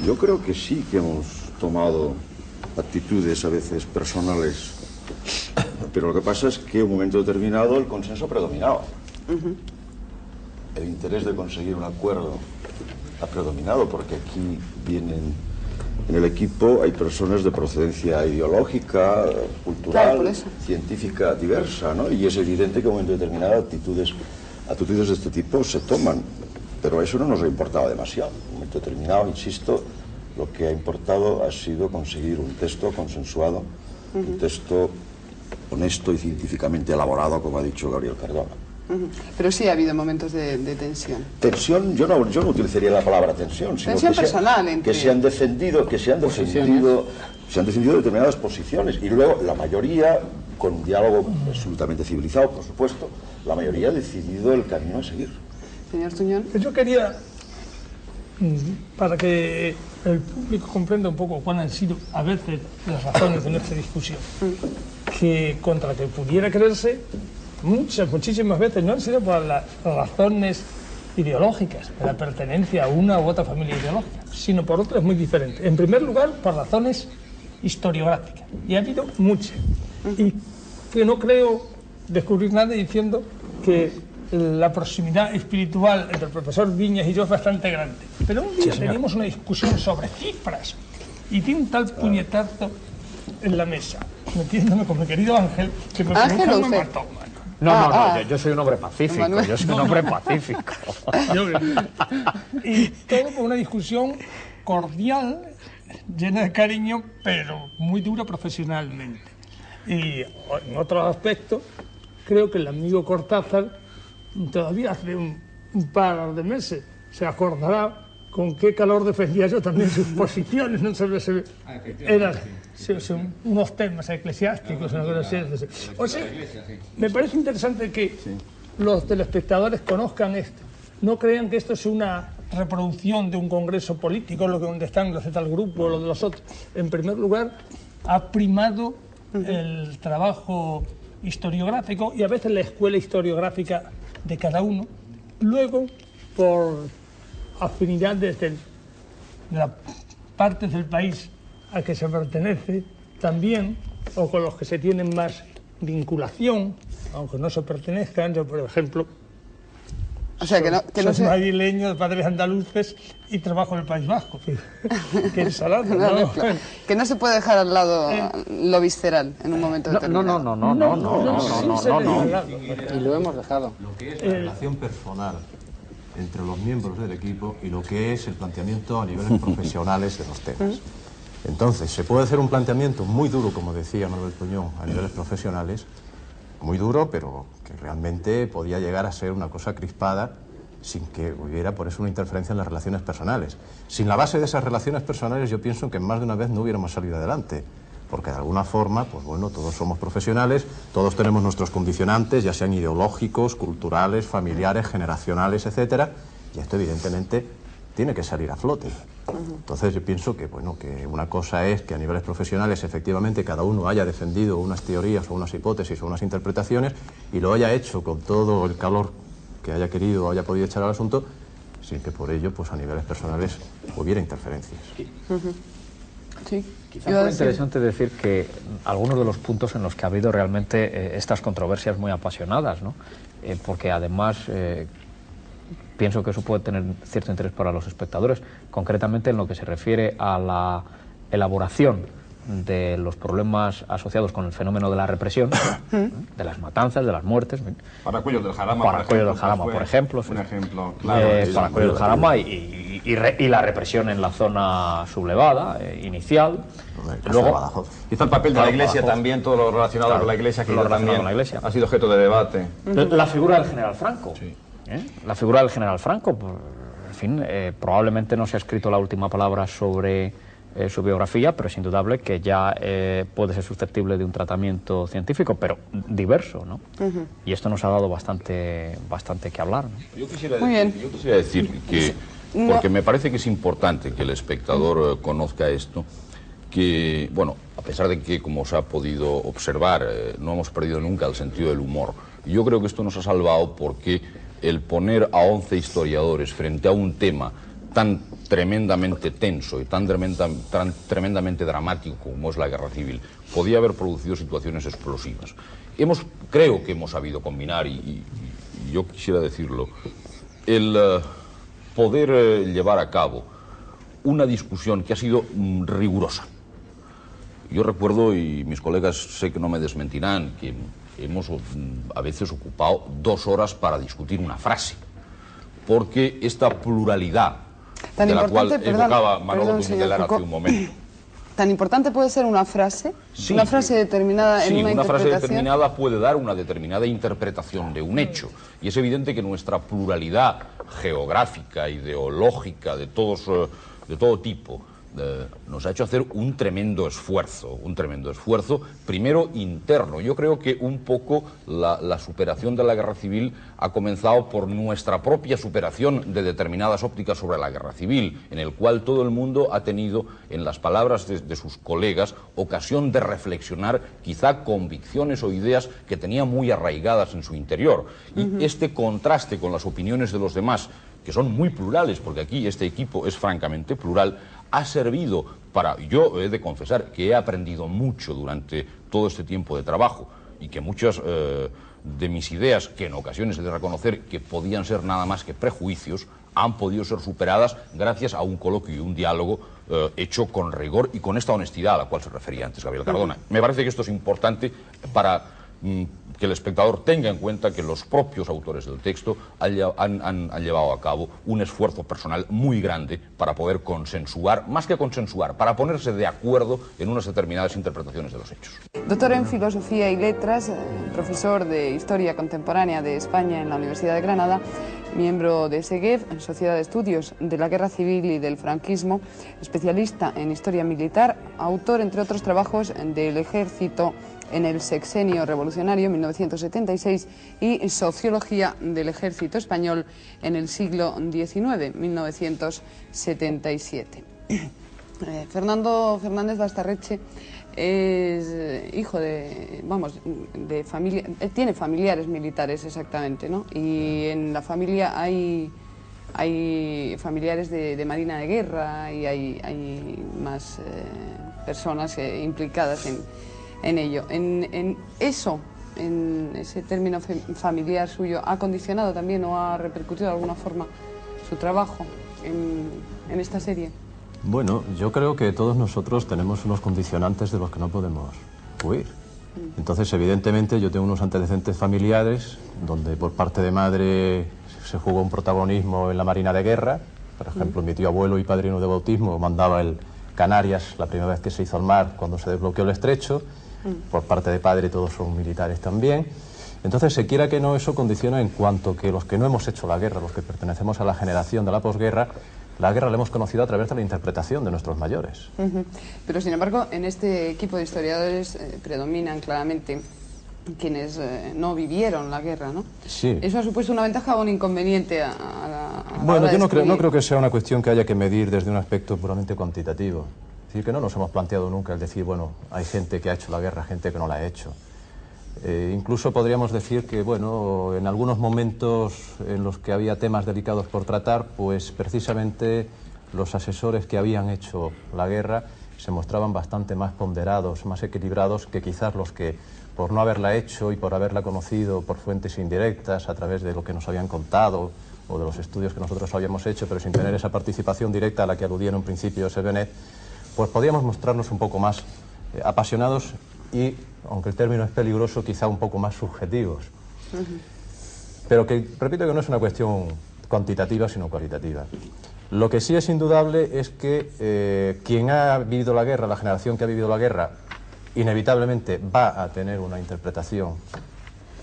Yo creo que sí que hemos tomado actitudes a veces personales, pero lo que pasa es que en un momento determinado el consenso predominaba. El interés de conseguir un acuerdo ha predominado, porque aquí vienen... En el equipo hay personas de procedencia ideológica, cultural, claro, científica diversa, ¿no? Y es evidente que en un momento determinado actitudes de este tipo se toman, pero eso no nos ha importado demasiado. En un momento determinado, insisto, lo que ha importado ha sido conseguir un texto consensuado, un texto honesto y científicamente elaborado, como ha dicho Gabriel Cardona. Pero sí ha habido momentos de tensión. Tensión, yo no utilizaría la palabra tensión, sino tensión personal, que se han defendido determinadas posiciones, y luego la mayoría, con un diálogo absolutamente civilizado, por supuesto, la mayoría ha decidido el camino a seguir. Señor Tuñón. Yo quería, para que el público comprenda un poco cuáles han sido a veces las razones de nuestra discusión, que contra que pudiera creerse, muchísimas veces no han sido por las razones ideológicas, de la pertenencia a una u otra familia ideológica, sino por otras muy diferentes. En primer lugar, por razones historiográficas, y ha habido muchas. Y que no creo descubrir nada diciendo que la proximidad espiritual entre el profesor Viñas y yo es bastante grande. Pero un día teníamos una discusión sobre cifras y tiene un tal puñetazo en la mesa, metiéndome con mi querido Ángel, que me Ángel, me mató. No, yo soy un hombre pacífico, yo soy un hombre pacífico. Y todo por una discusión cordial, llena de cariño, pero muy dura profesionalmente. Y en otros aspectos, creo que el amigo Cortázar, todavía hace un par de meses, se acordará con qué calor defendía yo también sus posiciones, no sé, eran unos temas eclesiásticos, una cosa así. O sea, me parece interesante que los telespectadores conozcan esto, no crean que esto es una reproducción de un congreso político, lo que donde están los de tal grupo o los de los otros. En primer lugar, ha primado el trabajo historiográfico y a veces la escuela historiográfica de cada uno. Luego, por afinidades de las partes del país a que se pertenece también, o con los que se tienen más vinculación, aunque no se pertenezcan. Yo, por ejemplo, o sea, soy madrileño de padres andaluces y trabajo en el País Vasco. Que ensalada, ¿no? Que no se puede dejar al lado lo visceral en un momento determinado. No. Y lo hemos dejado. Lo que es la relación personal entre los miembros del equipo y lo que es el planteamiento a niveles profesionales de los temas. Entonces, se puede hacer un planteamiento muy duro, como decía Manuel Puñón, a niveles profesionales, muy duro, pero que realmente podía llegar a ser una cosa crispada sin que hubiera por eso una interferencia en las relaciones personales. Sin la base de esas relaciones personales, yo pienso que más de una vez no hubiéramos salido adelante, porque de alguna forma, pues bueno, todos somos profesionales, todos tenemos nuestros condicionantes, ya sean ideológicos, culturales, familiares, generacionales, etcétera, y esto evidentemente tiene que salir a flote. Entonces yo pienso que, bueno, que una cosa es que a niveles profesionales efectivamente cada uno haya defendido unas teorías o unas hipótesis o unas interpretaciones y lo haya hecho con todo el calor que haya querido o haya podido echar al asunto, sin que por ello, pues a niveles personales hubiera interferencias. Sí. Quizá fue interesante decir que algunos de los puntos en los que ha habido realmente estas controversias muy apasionadas, ¿no? Porque además pienso que eso puede tener cierto interés para los espectadores, concretamente en lo que se refiere a la elaboración de los problemas asociados con el fenómeno de la represión, de las matanzas, de las muertes. Paracuellos del Jarama, Paracuellos del Jarama, por ejemplo. Un ejemplo, claro. Paracuellos del Jarama y la represión en la zona sublevada, inicial. Luego, quizá el papel de la Iglesia también, todo lo relacionado con la Iglesia, que también ha sido objeto de debate. La figura del general Franco. La figura del general Franco, en fin, probablemente no se ha escrito la última palabra sobre su biografía, pero es indudable que ya puede ser susceptible de un tratamiento científico, pero diverso, ¿no? Y esto nos ha dado bastante que hablar, ¿no? Yo quisiera decir que, porque me parece que es importante que el espectador conozca esto, que, bueno, a pesar de que, como se ha podido observar, no hemos perdido nunca el sentido del humor, yo creo que esto nos ha salvado porque el poner a 11 historiadores frente a un tema tan tremendamente tenso y tan tremendamente dramático como es la guerra civil, podía haber producido situaciones explosivas. Creo que hemos sabido combinar, y yo quisiera decirlo, el poder llevar a cabo una discusión que ha sido rigurosa. Yo recuerdo, y mis colegas sé que no me desmentirán, que hemos a veces ocupado 2 horas para discutir una frase, porque esta pluralidad de la cual evocaba Manolo Tuñudelar hace un momento. ¿Tan importante puede ser una frase? Sí, una frase determinada en una interpretación. Sí, una frase determinada puede dar una determinada interpretación de un hecho. Y es evidente que nuestra pluralidad geográfica, ideológica, de todo tipo, nos ha hecho hacer un tremendo esfuerzo, primero interno. Yo creo que un poco la superación de la guerra civil ha comenzado por nuestra propia superación de determinadas ópticas sobre la guerra civil, en el cual todo el mundo ha tenido, en las palabras de sus colegas, ocasión de reflexionar quizá convicciones o ideas que tenía muy arraigadas en su interior. Y este contraste con las opiniones de los demás, que son muy plurales, porque aquí este equipo es francamente plural, ha servido para... Yo he de confesar que he aprendido mucho durante todo este tiempo de trabajo y que muchas de mis ideas, que en ocasiones he de reconocer que podían ser nada más que prejuicios, han podido ser superadas gracias a un coloquio y un diálogo hecho con rigor y con esta honestidad a la cual se refería antes Gabriel Cardona. Me parece que esto es importante para que el espectador tenga en cuenta que los propios autores del texto han llevado a cabo un esfuerzo personal muy grande para poder consensuar, más que consensuar, para ponerse de acuerdo en unas determinadas interpretaciones de los hechos. Doctor en Filosofía y Letras, profesor de Historia Contemporánea de España en la Universidad de Granada, miembro de SEGEF, Sociedad de Estudios de la Guerra Civil y del Franquismo, especialista en Historia Militar, autor, entre otros trabajos, del Ejército en el Sexenio Revolucionario, 1976, y Sociología del Ejército Español en el siglo XIX, 1977. Fernando Fernández Bastarreche es hijo de familia, tiene familiares militares exactamente, ¿no? Y en la familia hay familiares de Marina de Guerra y hay más personas implicadas en ello. En ese término familiar suyo, ¿ha condicionado también o ha repercutido de alguna forma su trabajo en esta serie? Bueno, yo creo que todos nosotros tenemos unos condicionantes de los que no podemos huir. Entonces, evidentemente, yo tengo unos antecedentes familiares donde por parte de madre se jugó un protagonismo en la Marina de Guerra. Por ejemplo, mi tío abuelo y padrino de bautismo mandaba el Canarias la primera vez que se hizo al mar cuando se desbloqueó el estrecho. Por parte de padre todos son militares también. Entonces, se quiera que no, eso condiciona en cuanto que los que no hemos hecho la guerra, los que pertenecemos a la generación de la posguerra, la guerra la hemos conocido a través de la interpretación de nuestros mayores. Pero, sin embargo, en este equipo de historiadores predominan claramente quienes no vivieron la guerra, ¿no? Sí. ¿Eso ha supuesto una ventaja o un inconveniente a la Bueno, hora yo de no creo que sea una cuestión que haya que medir desde un aspecto puramente cuantitativo. Es decir, que no nos hemos planteado nunca el decir, bueno, hay gente que ha hecho la guerra, gente que no la ha hecho. Incluso podríamos decir que, bueno, en algunos momentos en los que había temas delicados por tratar, pues precisamente los asesores que habían hecho la guerra se mostraban bastante más ponderados, más equilibrados que quizás los que, por no haberla hecho y por haberla conocido por fuentes indirectas, a través de lo que nos habían contado o de los estudios que nosotros habíamos hecho, pero sin tener esa participación directa a la que aludía en un principio Josep Benet, pues podíamos mostrarnos un poco más apasionados y, aunque el término es peligroso, quizá un poco más subjetivos. Pero que, repito, que no es una cuestión cuantitativa, sino cualitativa. Lo que sí es indudable es que quien ha vivido la guerra, la generación que ha vivido la guerra, inevitablemente va a tener una interpretación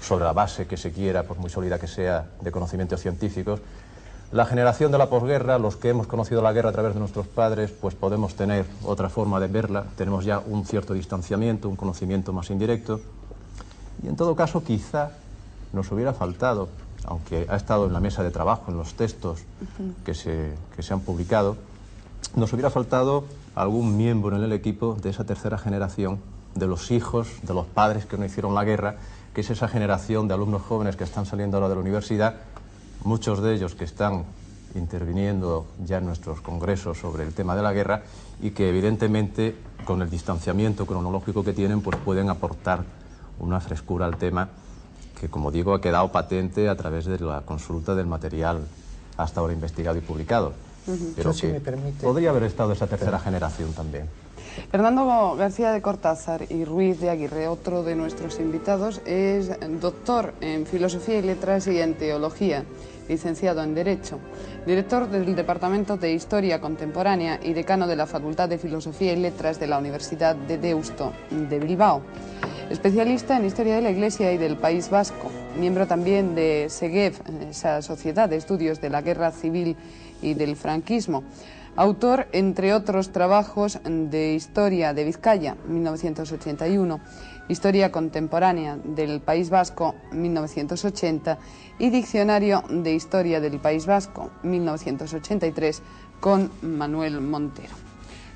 sobre la base que se quiera, por muy sólida que sea, de conocimientos científicos. La generación de la posguerra, los que hemos conocido la guerra a través de nuestros padres, pues podemos tener otra forma de verla, tenemos ya un cierto distanciamiento, un conocimiento más indirecto. Y en todo caso, quizá nos hubiera faltado, aunque ha estado en la mesa de trabajo, en los textos que se han publicado, nos hubiera faltado algún miembro en el equipo de esa tercera generación, de los hijos, de los padres que no hicieron la guerra, que es esa generación de alumnos jóvenes que están saliendo ahora de la universidad, muchos de ellos que están interviniendo ya en nuestros congresos sobre el tema de la guerra y que evidentemente con el distanciamiento cronológico que tienen pues pueden aportar una frescura al tema que, como digo, ha quedado patente a través de la consulta del material hasta ahora investigado y publicado. Pero si que me permite, podría haber estado esa tercera generación también. Fernando García de Cortázar y Ruiz de Aguirre, otro de nuestros invitados, es doctor en Filosofía y Letras y en Teología, licenciado en Derecho, director del Departamento de Historia Contemporánea y decano de la Facultad de Filosofía y Letras de la Universidad de Deusto de Bilbao, especialista en Historia de la Iglesia y del País Vasco, miembro también de SEGEF, esa Sociedad de Estudios de la Guerra Civil y del Franquismo. Autor, entre otros trabajos, de Historia de Vizcaya, 1981, Historia Contemporánea del País Vasco, 1980, y Diccionario de Historia del País Vasco, 1983, con Manuel Montero.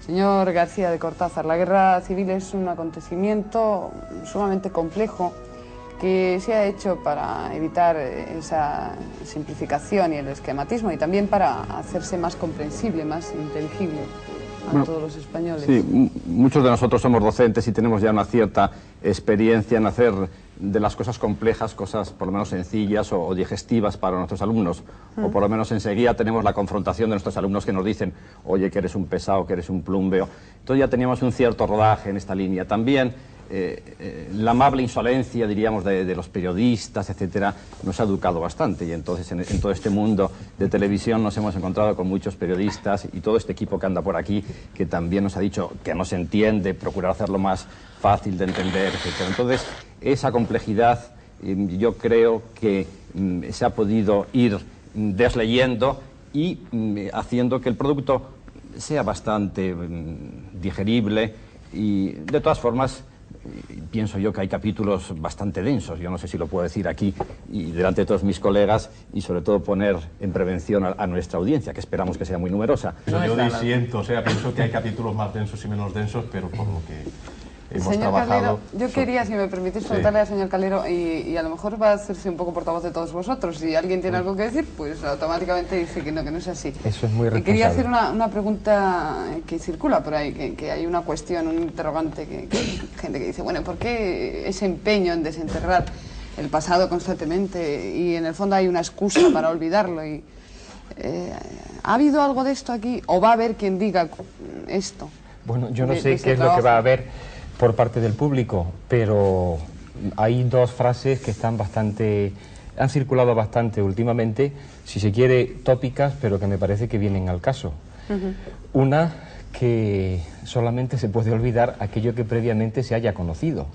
Señor García de Cortázar, la guerra civil es un acontecimiento sumamente complejo que se ha hecho para evitar esa simplificación y el esquematismo y también para hacerse más comprensible, más inteligible a todos los españoles. Sí, muchos de nosotros somos docentes y tenemos ya una cierta experiencia en hacer de las cosas complejas, cosas por lo menos sencillas o digestivas para nuestros alumnos, o por lo menos enseguida tenemos la confrontación de nuestros alumnos que nos dicen, oye, que eres un pesado, que eres un plumbeo. Entonces ya teníamos un cierto rodaje en esta línea. También la amable insolencia, diríamos, de los periodistas, etcétera, nos ha educado bastante, y entonces en todo este mundo de televisión nos hemos encontrado con muchos periodistas y todo este equipo que anda por aquí, que también nos ha dicho que no se entiende, procurar hacerlo más fácil de entender, etcétera. Entonces, esa complejidad yo creo que se ha podido ir desleyendo y haciendo que el producto sea bastante digerible, y de todas formas pienso yo que hay capítulos bastante densos, yo no sé si lo puedo decir aquí y delante de todos mis colegas, y sobre todo poner en prevención a nuestra audiencia, que esperamos que sea muy numerosa. Yo disiento, o sea, pienso que hay capítulos más densos y menos densos, pero por lo que hemos señor trabajado... Calero, yo quería, si me permitís, preguntarle al señor Calero, y a lo mejor va a hacerse un poco portavoz de todos vosotros. Si alguien tiene algo que decir, pues automáticamente dice que no es así. Eso es muy responsable. Quería hacer una pregunta que circula por ahí, que hay una cuestión, un interrogante, que hay gente que dice, bueno, ¿por qué ese empeño en desenterrar el pasado constantemente? Y en el fondo hay una excusa para olvidarlo. Y, ¿ha habido algo de esto aquí? ¿O va a haber quien diga esto? Bueno, yo no sé qué es lo que va a haber por parte del público, pero hay dos frases que han circulado bastante últimamente, si se quiere tópicas, pero que me parece que vienen al caso. Una, que solamente se puede olvidar aquello que previamente se haya conocido.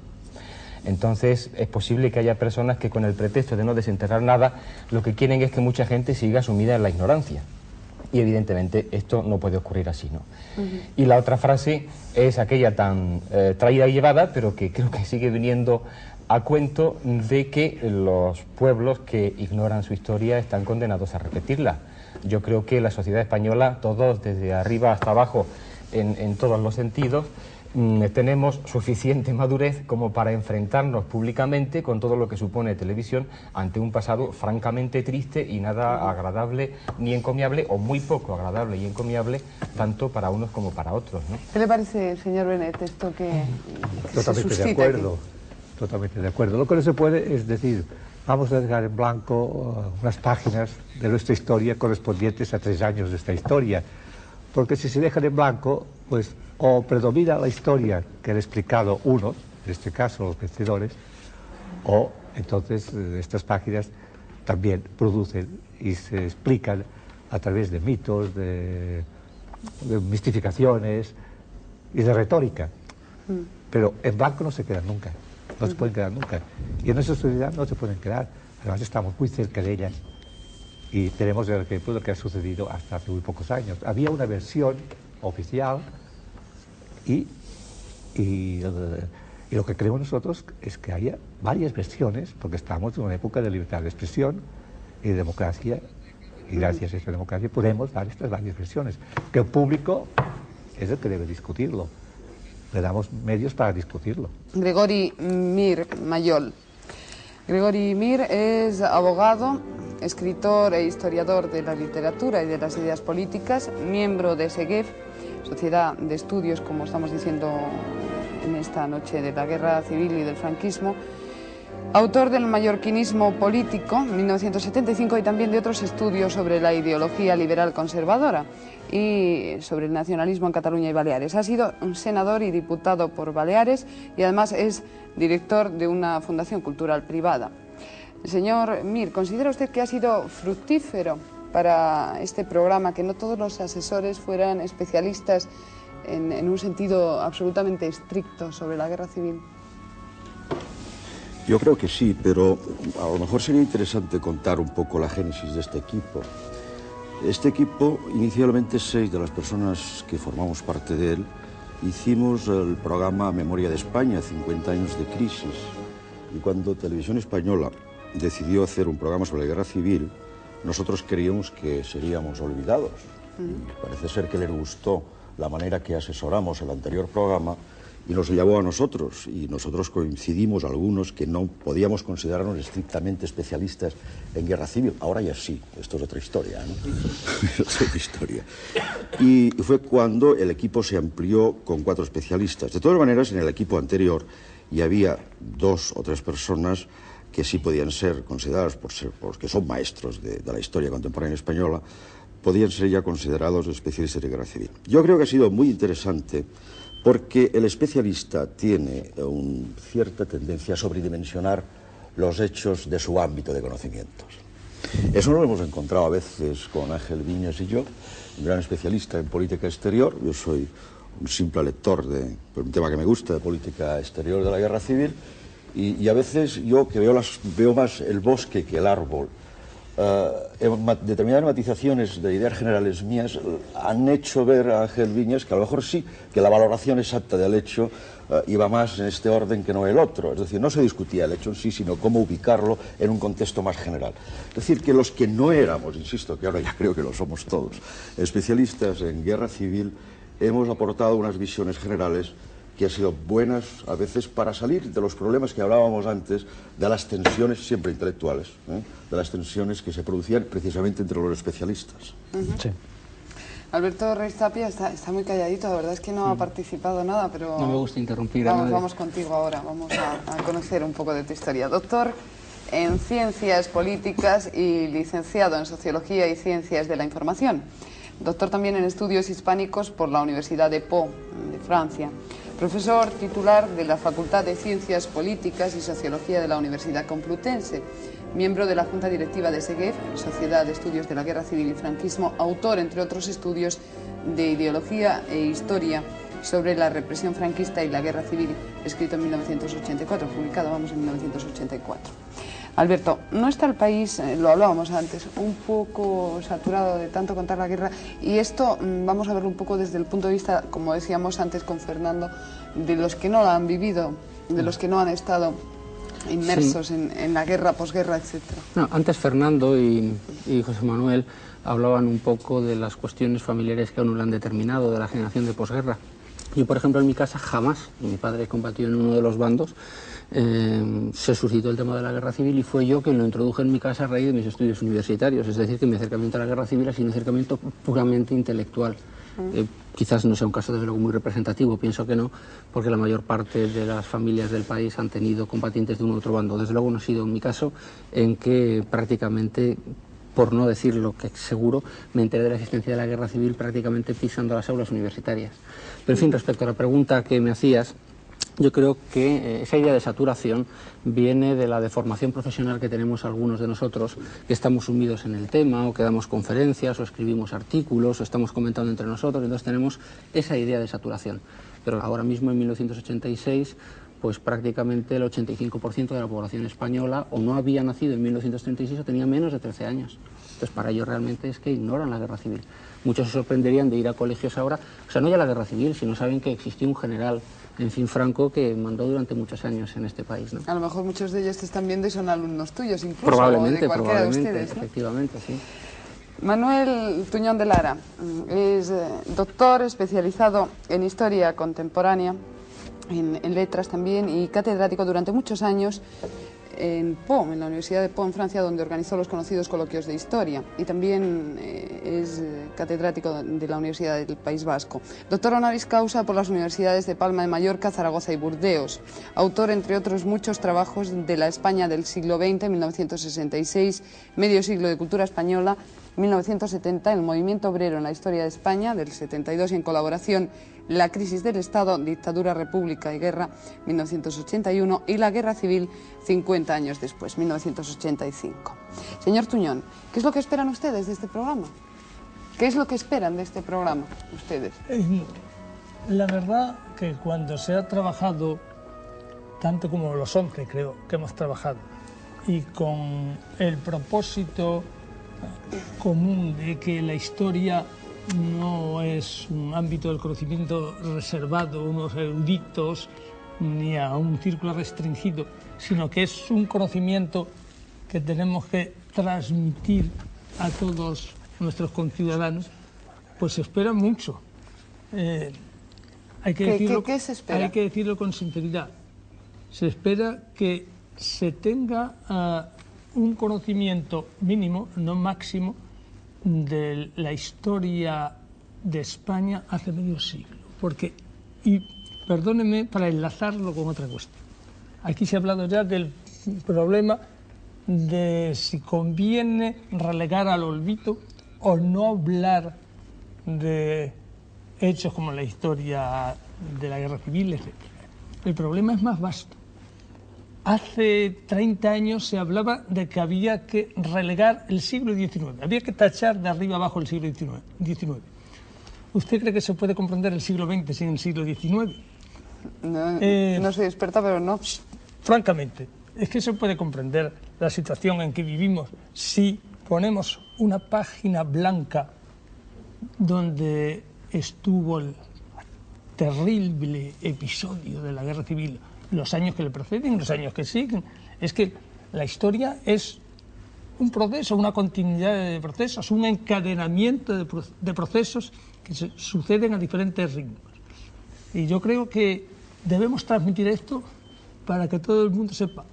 Entonces es posible que haya personas que con el pretexto de no desenterrar nada, lo que quieren es que mucha gente siga sumida en la ignorancia. Y evidentemente esto no puede ocurrir así, ¿no? Y la otra frase es aquella tan traída y llevada, pero que creo que sigue viniendo a cuento, de que los pueblos que ignoran su historia están condenados a repetirla. Yo creo que la sociedad española, todos desde arriba hasta abajo, en todos los sentidos, tenemos suficiente madurez como para enfrentarnos públicamente con todo lo que supone televisión ante un pasado francamente triste y nada agradable ni encomiable, o muy poco agradable y encomiable, tanto para unos como para otros, ¿no? ¿Qué le parece, señor Benet, esto que Totalmente se de suscita acuerdo, aquí? totalmente de acuerdo. Lo que no se puede es decir, vamos a dejar en blanco unas páginas de nuestra historia correspondientes a 3 años de esta historia, porque si se dejan en blanco, pues o predomina la historia que han explicado unos, en este caso los vencedores, o entonces estas páginas también producen y se explican a través de mitos, de mistificaciones y de retórica. Pero en blanco no se quedan nunca, no se pueden quedar nunca. Y en nuestra sociedad no se pueden quedar, además estamos muy cerca de ellas y tenemos el ejemplo de lo que ha sucedido hasta hace muy pocos años. Había una versión oficial y lo que creemos nosotros es que haya varias versiones, porque estamos en una época de libertad de expresión y de democracia, y gracias a esa democracia podemos dar estas varias versiones, que el público es el que debe discutirlo. Le damos medios para discutirlo. Gregori Mir Mayol. Gregori Mir es abogado, escritor e historiador de la literatura y de las ideas políticas, miembro de SEGEF, Sociedad de Estudios, como estamos diciendo en esta noche, de la Guerra Civil y del franquismo, autor del Mallorquinismo político, 1975, y también de otros estudios sobre la ideología liberal conservadora y sobre el nacionalismo en Cataluña y Baleares. Ha sido un senador y diputado por Baleares y además es director de una fundación cultural privada. Señor Mir, ¿considera usted que ha sido fructífero para este programa que no todos los asesores fueran especialistas en un sentido absolutamente estricto sobre la guerra civil? Yo creo que sí, pero a lo mejor sería interesante contar un poco la génesis de este equipo. Este equipo, inicialmente 6 de las personas que formamos parte de él, hicimos el programa Memoria de España, 50 años de crisis. Y cuando Televisión Española decidió hacer un programa sobre la guerra civil, nosotros creíamos que seríamos olvidados. Y parece ser que les gustó la manera que asesoramos el anterior programa y nos llamó a nosotros. Y nosotros coincidimos algunos que no podíamos considerarnos estrictamente especialistas en guerra civil. Ahora ya sí, esto es otra historia, ¿no? Es otra historia. Y fue cuando el equipo se amplió con 4 especialistas. De todas maneras, en el equipo anterior y había 2 o 3 personas que sí podían ser consideradas, porque son maestros de la historia contemporánea española, podían ser ya considerados especialistas de guerra civil. Yo creo que ha sido muy interesante porque el especialista tiene cierta tendencia a sobredimensionar los hechos de su ámbito de conocimientos. Eso lo hemos encontrado a veces con Ángel Viñas y yo, un gran especialista en política exterior. Yo soy un simple lector de un tema que me gusta, de política exterior de la guerra civil, y a veces yo que veo más el bosque que el árbol. Determinadas matizaciones de ideas generales mías han hecho ver a Ángel Viñas que a lo mejor sí, que la valoración exacta del hecho iba más en este orden que no el otro. Es decir, no se discutía el hecho en sí, sino cómo ubicarlo en un contexto más general. Es decir, que los que no éramos, insisto, que ahora ya creo que lo somos todos, especialistas en guerra civil, hemos aportado unas visiones generales que han sido buenas a veces para salir de los problemas que hablábamos antes, de las tensiones, siempre intelectuales, de las tensiones que se producían precisamente entre los especialistas. Sí. Alberto Reis Tapia está muy calladito, la verdad es que no ha participado nada, pero... No me gusta interrumpir a nadie. Vamos contigo ahora, vamos a conocer un poco de tu historia. Doctor en Ciencias Políticas y licenciado en Sociología y Ciencias de la Información. Doctor también en Estudios Hispánicos por la Universidad de Pau, de Francia. Profesor titular de la Facultad de Ciencias Políticas y Sociología de la Universidad Complutense, miembro de la Junta Directiva de SEGEF, Sociedad de Estudios de la Guerra Civil y Franquismo, autor, entre otros estudios, de Ideología e Historia sobre la represión franquista y la Guerra Civil, escrito en 1984, publicado, en 1984. Alberto, ¿no está el país, lo hablábamos antes, un poco saturado de tanto contar la guerra? Y esto vamos a verlo un poco desde el punto de vista, como decíamos antes con Fernando, de los que no la han vivido, de los que no han estado inmersos en la guerra, posguerra, etc. No, antes Fernando y José Manuel hablaban un poco de las cuestiones familiares que aún lo han determinado, de la generación de posguerra. Yo, por ejemplo, en mi casa jamás, mi padre combatió en uno de los bandos, se suscitó el tema de la guerra civil y fue yo quien lo introduje en mi casa a raíz de mis estudios universitarios. Es decir, que mi acercamiento a la guerra civil ha sido un acercamiento puramente intelectual. Quizás no sea un caso desde luego muy representativo, pienso que no, porque la mayor parte de las familias del país han tenido combatientes de un u otro bando. Desde luego no ha sido mi caso, en que prácticamente, por no decir lo que seguro, me enteré de la existencia de la guerra civil prácticamente pisando las aulas universitarias. Pero en fin, respecto a la pregunta que me hacías, yo creo que esa idea de saturación viene de la deformación profesional que tenemos algunos de nosotros, que estamos sumidos en el tema, o que damos conferencias, o escribimos artículos, o estamos comentando entre nosotros, entonces tenemos esa idea de saturación. Pero ahora mismo, en 1986, pues prácticamente el 85% de la población española o no había nacido en 1936 o tenía menos de 13 años. Entonces, para ellos realmente es que ignoran la guerra civil. Muchos se sorprenderían de ir a colegios ahora, o sea, no ya la guerra civil, sino saben que existió un general, en fin, Franco, que mandó durante muchos años en este país, ¿no? A lo mejor muchos de ellos te están viendo y son alumnos tuyos, incluso, probablemente, o de cualquiera de ustedes, ¿no? Efectivamente, sí. Manuel Tuñón de Lara es doctor especializado en Historia Contemporánea, en Letras también, y catedrático durante muchos años en Pau, en la Universidad de Pau, en Francia, donde organizó los conocidos coloquios de historia, y también es catedrático de la Universidad del País Vasco. Doctor honoris causa por las universidades de Palma de Mallorca, Zaragoza y Burdeos. Autor, entre otros muchos trabajos, de la España del siglo XX, 1966, Medio siglo de cultura española, 1970, el movimiento obrero en la historia de España, del 72, y en colaboración, La crisis del Estado, dictadura, república y guerra, 1981, y la guerra civil 50 años después, 1985. Señor Tuñón, ¿qué es lo que esperan ustedes de este programa? ¿Qué es lo que esperan de este programa ustedes? La verdad que cuando se ha trabajado, tanto como los 11 creo que hemos trabajado, y con el propósito común de que la historia no es un ámbito del conocimiento reservado a unos eruditos ni a un círculo restringido, sino que es un conocimiento que tenemos que transmitir a todos nuestros conciudadanos, pues se espera mucho. Hay que decirlo, ¿Qué se espera? Hay que decirlo con sinceridad. Se espera que se tenga un conocimiento mínimo, no máximo, de la historia de España hace medio siglo. Porque, y perdónenme para enlazarlo con otra cuestión, aquí se ha hablado ya del problema de si conviene relegar al olvido o no hablar de hechos como la historia de la guerra civil, etc. El problema es más vasto. Hace 30 años se hablaba de que había que relegar el siglo XIX, había que tachar de arriba abajo el siglo XIX. ¿Usted cree que se puede comprender el siglo XX sin el siglo XIX? No soy experta, pero no. Francamente, es que se puede comprender la situación en que vivimos si ponemos una página blanca donde estuvo el terrible episodio de la guerra civil, los años que le preceden, los años que siguen. Es que la historia es un proceso, una continuidad de procesos, un encadenamiento de procesos que suceden a diferentes ritmos. Y yo creo que debemos transmitir esto para que todo el mundo sepa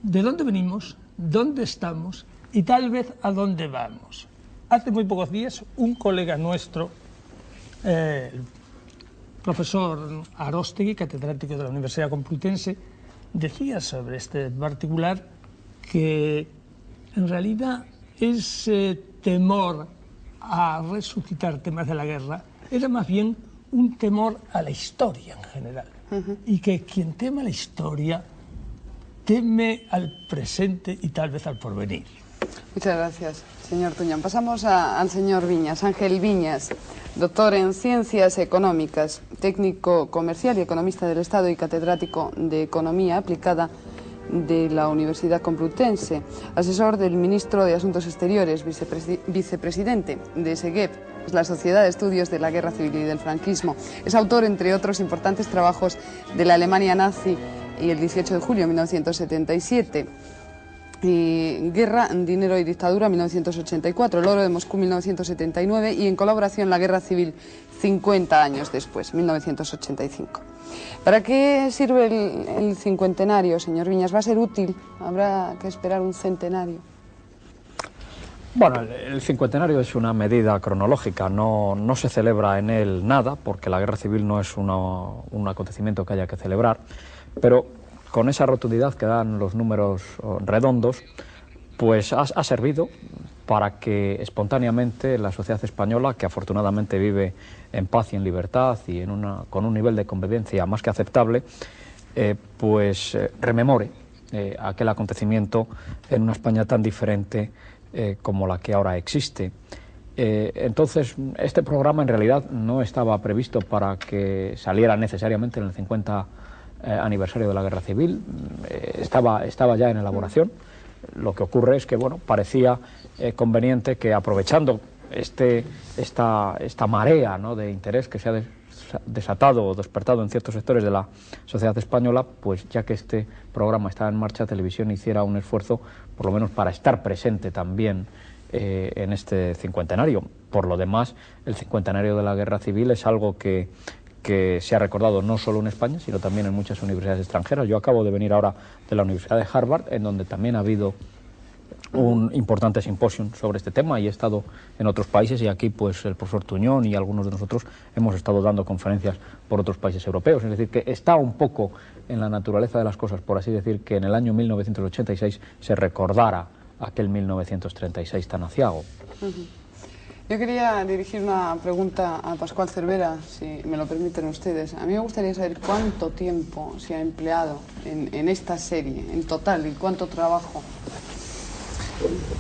de dónde venimos, dónde estamos y tal vez a dónde vamos. Hace muy pocos días un colega nuestro, el profesor Aróstegui, catedrático de la Universidad Complutense, decía sobre este particular que en realidad ese temor a resucitar temas de la guerra era más bien un temor a la historia en general. Y que quien teme a la historia teme al presente y tal vez al porvenir. Muchas gracias, señor Tuñón. Pasamos al señor Viñas, Ángel Viñas, doctor en Ciencias Económicas, técnico comercial y economista del Estado y catedrático de Economía Aplicada de la Universidad Complutense, asesor del ministro de Asuntos Exteriores, vicepresidente de SEGEP, la Sociedad de Estudios de la Guerra Civil y del Franquismo. Es autor, entre otros importantes trabajos, de la Alemania nazi y el 18 de julio de 1977, y Guerra, Dinero y Dictadura, 1984, el Oro de Moscú, 1979, y en colaboración la Guerra Civil 50 años después, 1985. ¿Para qué sirve el cincuentenario, señor Viñas? ¿Va a ser útil? ¿Habrá que esperar un centenario? Bueno, el cincuentenario es una medida cronológica, no se celebra en él nada, porque la guerra civil no es un acontecimiento que haya que celebrar, pero con esa rotundidad que dan los números redondos, pues ha servido para que espontáneamente la sociedad española, que afortunadamente vive en paz y en libertad y con un nivel de convivencia más que aceptable, rememore aquel acontecimiento en una España tan diferente como la que ahora existe. Entonces, este programa en realidad no estaba previsto para que saliera necesariamente en el 50 aniversario de la Guerra Civil, estaba ya en elaboración. Lo que ocurre es que, bueno, parecía conveniente que, aprovechando esta marea, ¿no?, de interés que se ha desatado o despertado en ciertos sectores de la sociedad española, pues ya que este programa está en marcha, Televisión hiciera un esfuerzo, por lo menos para estar presente también en este cincuentenario. Por lo demás, el cincuentenario de la Guerra Civil es algo que se ha recordado no solo en España, sino también en muchas universidades extranjeras. Yo acabo de venir ahora de la Universidad de Harvard, en donde también ha habido un importante simposio sobre este tema, y he estado en otros países, y aquí pues el profesor Tuñón y algunos de nosotros hemos estado dando conferencias por otros países europeos. Es decir, que está un poco en la naturaleza de las cosas, por así decir, que en el año 1986 se recordara aquel 1936 tan aciago. Yo quería dirigir una pregunta a Pascual Cervera, si me lo permiten ustedes. A mí me gustaría saber cuánto tiempo se ha empleado en esta serie, en total, y cuánto trabajo.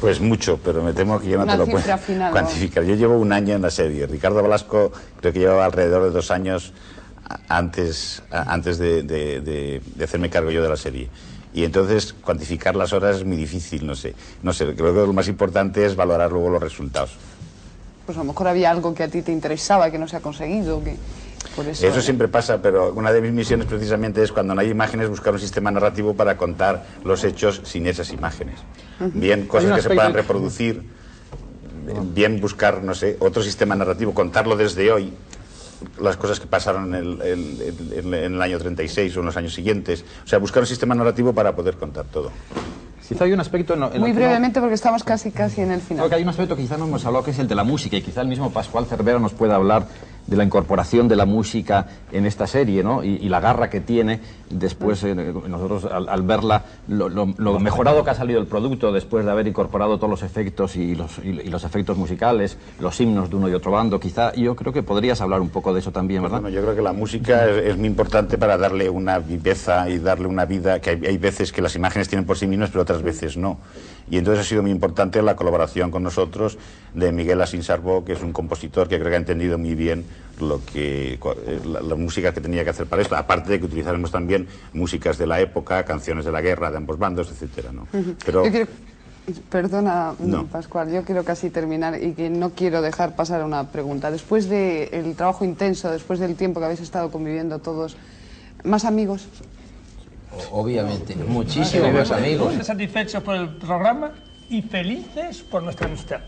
Pues mucho, pero me temo que yo no te lo puedo cuantificar. Yo llevo un año en la serie. Ricardo Velasco creo que llevaba alrededor de 2 años antes de hacerme cargo yo de la serie. Y entonces cuantificar las horas es muy difícil, no sé. Creo que lo más importante es valorar luego los resultados. Pues a lo mejor había algo que a ti te interesaba, que no se ha conseguido, que por eso... Eso siempre pasa, pero una de mis misiones precisamente es, cuando no hay imágenes, buscar un sistema narrativo para contar los hechos sin esas imágenes. Bien cosas que se puedan reproducir, bien buscar, no sé, otro sistema narrativo, contarlo desde hoy, las cosas que pasaron en el año 36 o en los años siguientes. O sea, buscar un sistema narrativo para poder contar todo. Quizá hay un aspecto... Muy brevemente, porque estamos casi en el final. Creo que hay un aspecto que quizá no hemos hablado, que es el de la música, y quizá el mismo Pascual Cervera nos pueda hablar de la incorporación de la música en esta serie, ¿no? Y la garra que tiene después, nosotros al verla, lo mejorado que ha salido el producto después de haber incorporado todos los efectos y los efectos musicales, los himnos de uno y otro bando, quizá yo creo que podrías hablar un poco de eso también, ¿verdad? Bueno, yo creo que la música es muy importante para darle una viveza y darle una vida, que hay veces que las imágenes tienen por sí mismas, pero otras veces no. Y entonces ha sido muy importante la colaboración con nosotros de Miguel Asín Sarbó, que es un compositor que creo que ha entendido muy bien la música que tenía que hacer para esto, aparte de que utilizaremos también músicas de la época, canciones de la guerra, de ambos bandos, etcétera, ¿no? Pero... Perdona, Pascual, yo quiero casi terminar y que no quiero dejar pasar una pregunta. Después del trabajo intenso, después del tiempo que habéis estado conviviendo todos, ¿más amigos? Obviamente, muchísimos más amigos. Estamos satisfechos por el programa y felices por nuestra amistad.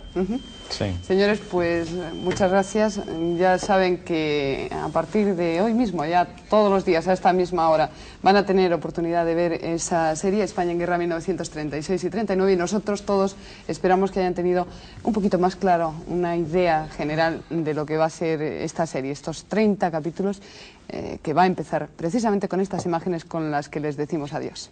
Sí. Señores, pues muchas gracias. Ya saben que a partir de hoy mismo, ya todos los días a esta misma hora, van a tener oportunidad de ver esa serie España en Guerra 1936 y 39, y nosotros todos esperamos que hayan tenido un poquito más claro una idea general de lo que va a ser esta serie, estos 30 capítulos que va a empezar precisamente con estas imágenes con las que les decimos adiós.